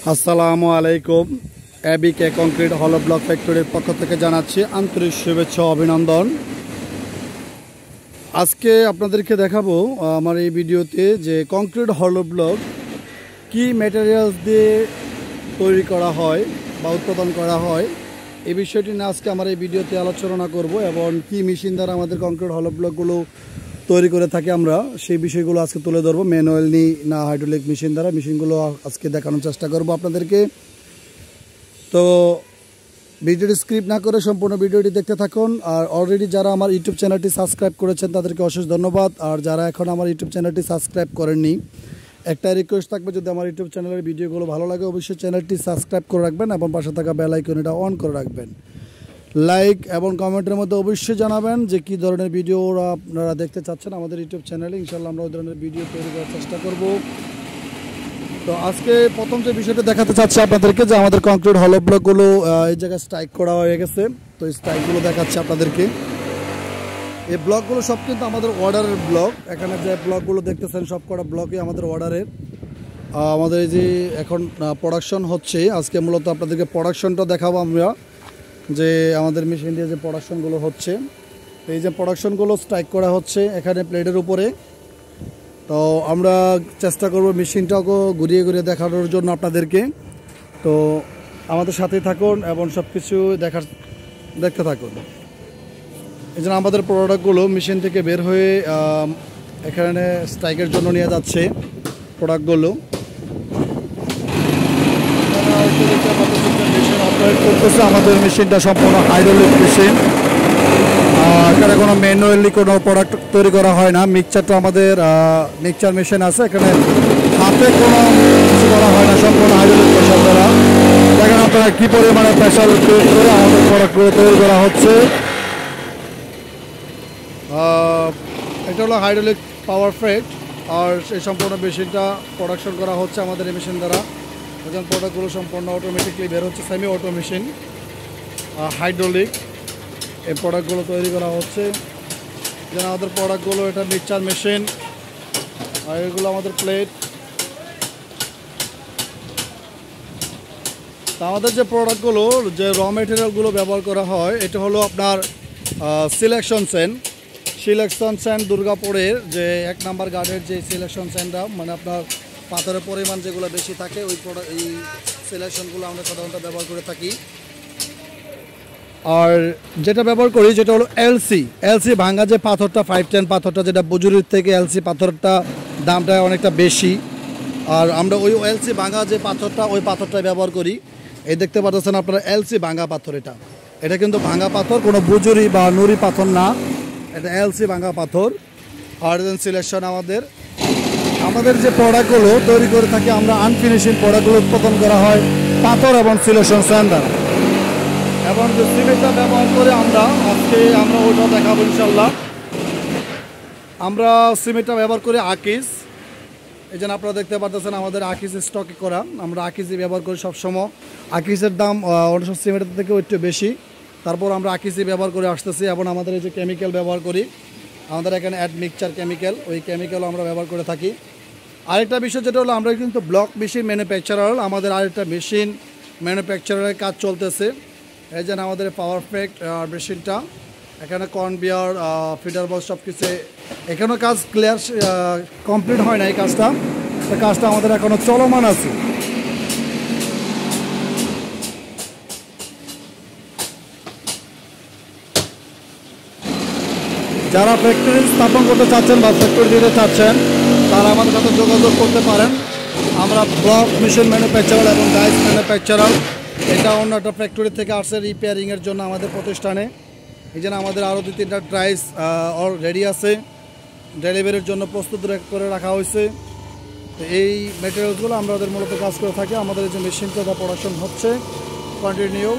আসসালামু আলাইকুম। এবিকে কংক্রিট হলো ব্লক ফ্যাক্টরির পক্ষ থেকে জানাচ্ছি আন্তরিক শুভেচ্ছা অভিনন্দন। আজকে আপনাদেরকে দেখাবো আমার এই ভিডিওতে যে কংক্রিট হলো ব্লক কি ম্যাটেরিয়ালস দিয়ে তৈরি করা হয় বা উৎপাদন করা হয় এই বিষয়টি নিয়ে আজকে আমার এই ভিডিওতে আলোচনা করব এবং কি মেশিন দ্বারা আমাদের কংক্রিট হলো ব্লকগুলো তৈরি করে থাকি আমরা সেই বিষয়গুলো আজকে তুলে ধরবো। ম্যানুয়ালি না হাইড্রোলিক মেশিন দ্বারা মেশিনগুলো আজকে দেখানোর চেষ্টা করব আপনাদেরকে। তো ভিডিওটি স্ক্রিপ্ট না করে সম্পূর্ণ ভিডিওটি দেখতে থাকুন। আর অলরেডি যারা আমার ইউটিউব চ্যানেলটি সাবস্ক্রাইব করেছেন তাদেরকে অশেষ ধন্যবাদ। আর যারা এখন আমার ইউটিউব চ্যানেলটি সাবস্ক্রাইব করেননি, একটা রিকোয়েস্ট থাকবে, যদি আমার ইউটিউব চ্যানেলের ভিডিওগুলো ভালো লাগে অবশ্যই চ্যানেলটি সাবস্ক্রাইব করে রাখবেন এবং পাশে থাকা বেল আইকনটা অন করে রাখবেন। লাইক এবং কমেন্টের মধ্যে অবশ্যই জানাবেন যে কী ধরনের ভিডিও আপনারা দেখতে চাচ্ছেন আমাদের ইউটিউব চ্যানেলে। ইনশাআল্লাহ আমরা ওই ধরনের ভিডিও তৈরি করার চেষ্টা করব। তো আজকে প্রথম যে বিষয়টা দেখাতে চাচ্ছি আপনাদেরকে যে আমাদের কংক্রিট হলো ব্লকগুলো এই জায়গায় স্ট্রাইক করা হয়ে গেছে। তো এই স্ট্রাইকগুলো দেখাচ্ছি আপনাদেরকে। এই ব্লকগুলো সব কিন্তু আমাদের অর্ডারের ব্লক। এখানে যে ব্লকগুলো দেখতেছেন সব কটা ব্লকই আমাদের অর্ডারের। আমাদের এই যে এখন প্রোডাকশন হচ্ছে, আজকে মূলত আপনাদেরকে প্রোডাকশনটা দেখাবো আমরা, যে আমাদের মেশিন দিয়ে যে প্রোডাকশনগুলো হচ্ছে। এই যে প্রোডাকশনগুলো স্ট্রাইক করা হচ্ছে এখানে প্লেটের উপরে। তো আমরা চেষ্টা করব মেশিনটাকে ঘুরিয়ে ঘুরিয়ে দেখানোর জন্য আপনাদেরকে। তো আমাদের সাথেই থাকুন এবং সব কিছু দেখতে থাকুন। এই জন্য আমাদের প্রোডাক্টগুলো মেশিন থেকে বের হয়ে এখানে স্ট্রাইকের জন্য নিয়ে যাচ্ছে প্রোডাক্টগুলো। মেশিন অপারেট করতেছে, আমাদের মেশিনটা সম্পূর্ণ হাইড্রোলিক মেশিন। এখানে কোনো ম্যানুয়ালি কোনো প্রোডাক্ট তৈরি করা হয় না। মিক্সচারটা আমাদের মিক্সচার মেশিন আছে, এখানে হাতে কোনো কিছু করা হয় না, সম্পূর্ণ হাইড্রোলিক প্রেশার দ্বারা। দেখেন আপনারা কী পরিমাণে প্রেশার ক্রিয়েট করে আমাদের প্রোডাক্টগুলো তৈরি করা হচ্ছে। এটা হলো হাইড্রোলিক পাওয়ার ফ্যাক্ট। আর সেই সম্পূর্ণ মেশিনটা প্রোডাকশন করা হচ্ছে আমাদের এই মেশিন দ্বারা। এখন প্রোডাক্টগুলো সম্পূর্ণ অটোমেটিকলি বের হচ্ছে, সেমি অটো মেশিন হাইড্রোলিক। এই প্রোডাক্টগুলো তৈরি করা হচ্ছে। যেন আমাদের প্রোডাক্টগুলো, এটা মিক্সচার মেশিন আর এগুলো আমাদের প্লেট। তা আমাদের যে প্রোডাক্টগুলো, যে র মেটেরিয়ালগুলো ব্যবহার করা হয়, এটা হলো আপনার সিলেকশন স্যান্ড দুর্গাপুরের যে 1 নাম্বার গার্ডের যে সিলেকশন স্যান্ডটা, মানে আপনার পাথরের পরিমাণ যেগুলো বেশি থাকে ওই এই সিলেকশনগুলো আমরা সাধারণত ব্যবহার করে থাকি। আর যেটা ব্যবহার করি যেটা হলো এলসি ভাঙা যে পাথরটা, 510 পাথরটা, যেটা বুজুরির থেকে এলসি পাথরটা দামটা অনেকটা বেশি। আর আমরা ওই এলসি ভাঙা যে পাথরটা, ওই পাথরটা ব্যবহার করি। এই দেখতে পাচ্ছেন আপনারা এলসি ভাঙা পাথর। এটা কিন্তু ভাঙা পাথর, কোনো বুজুরি বা নুরি পাথর না, এটা এলসি ভাঙা পাথর। আর সিলেকশন আমাদের যে প্রোডাক্টগুলো তৈরি করে থাকি আমরা, আনফিনিশিং প্রোডাক্টগুলো উৎপাদন করা হয় পাথর এবং সিলেকশন স্যান্ড দ্বারা। এবং যে সিমেন্টটা ব্যবহার করে আমরা ওইটা দেখাবো ইনশাল্লাহ। আমরা সিমেন্টটা ব্যবহার করি আকিস। এই জন্য আপনারা দেখতে পাচ্ছেন আমাদের আকিস স্টকে করা। আমরা আকিসই ব্যবহার করি সবসময়। আকিসের দাম অন্য সিমেন্টের থেকে একটু বেশি, তারপর আমরা আকিসই ব্যবহার করে আসতেছি। এবং আমাদের এই যে কেমিক্যাল ব্যবহার করি, আমাদের এখানে অ্যাড মিক্সচার কেমিক্যাল, ওই কেমিক্যালও আমরা ব্যবহার করে থাকি। আরেকটা বিষয় যেটা হলো, আমরা কিন্তু ব্লক মেশিন ম্যানুফ্যাকচারার, আমাদের আরেকটা মেশিন ম্যানুফ্যাকচারারের কাজ চলতেছে। এই যে আমাদের পাওয়ার ফ্যাক্ট মেশিনটা, এখানে কনভেয়ার, ফিডার বক্স সব কিছু, এখানেও কাজ ক্লিয়ার কমপ্লিট হয় না। এই কাজটা আমাদের এখনও চলমান আছে। যারা ফ্যাক্টরি স্থাপন করতে চাচ্ছেন বা ফ্যাক্টরি দিতে চাচ্ছেন তারা আমাদের সাথে যোগাযোগ করতে পারেন। আমরা ব্লক মেশিন ম্যানুফ্যাকচারার এবং ডাইস ম্যানুফ্যাকচারার, এটা অন্য একটা ফ্যাক্টরি থেকে আসছে রিপেয়ারিংয়ের জন্য আমাদের প্রতিষ্ঠানে। এই জন্য আমাদের আরও 2-3টা ডাইস রেডি আছে, ডেলিভারির জন্য প্রস্তুত করে রাখা হয়েছে। তো এই ম্যাটেরিয়ালসগুলো আমরা মূলত কাজ করে থাকি। আমাদের যে মেশিনটা প্রোডাকশন হচ্ছে কন্টিনিউ।